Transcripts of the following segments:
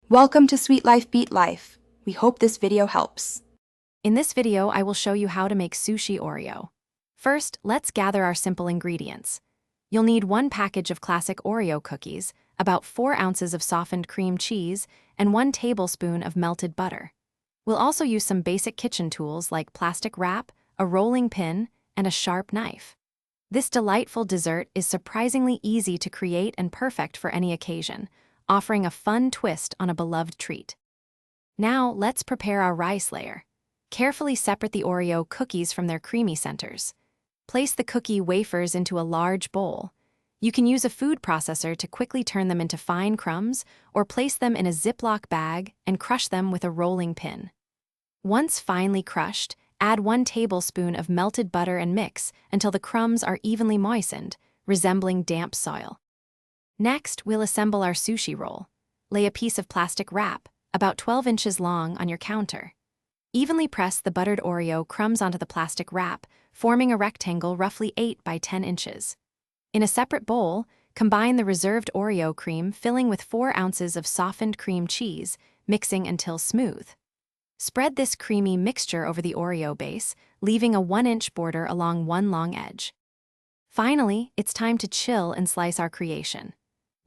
Welcome to Sweet Life Beat Life. We hope this video helps. In this video, I will show you how to make Sushi Oreo. First, let's gather our simple ingredients. You'll need 1 package of classic Oreo cookies, about 4 ounces of softened cream cheese, and 1 tablespoon of melted butter. We'll also use some basic kitchen tools like plastic wrap, a rolling pin, and a sharp knife. This delightful dessert is surprisingly easy to create and perfect for any occasion, offering a fun twist on a beloved treat. Now, let's prepare our rice layer. Carefully separate the Oreo cookies from their creamy centers. Place the cookie wafers into a large bowl. You can use a food processor to quickly turn them into fine crumbs, or place them in a Ziploc bag and crush them with a rolling pin. Once finely crushed, add 1 tablespoon of melted butter and mix until the crumbs are evenly moistened, resembling damp soil. Next, we'll assemble our sushi roll. Lay a piece of plastic wrap, about 12 inches long, on your counter. Evenly press the buttered Oreo crumbs onto the plastic wrap, forming a rectangle roughly 8 by 10 inches. In a separate bowl, combine the reserved Oreo cream filling with 4 ounces of softened cream cheese, mixing until smooth. Spread this creamy mixture over the Oreo base, leaving a 1-inch border along one long edge. Finally, it's time to chill and slice our creation.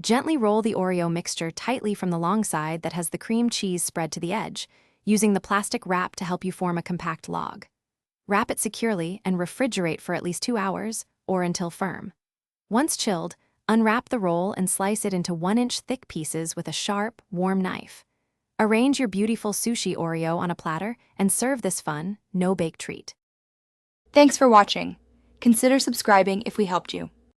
Gently roll the Oreo mixture tightly from the long side that has the cream cheese spread to the edge, using the plastic wrap to help you form a compact log. Wrap it securely and refrigerate for at least 2 hours, or until firm. Once chilled, unwrap the roll and slice it into 1-inch thick pieces with a sharp, warm knife. Arrange your beautiful sushi Oreo on a platter and serve this fun, no-bake treat. Thanks for watching. Consider subscribing if we helped you.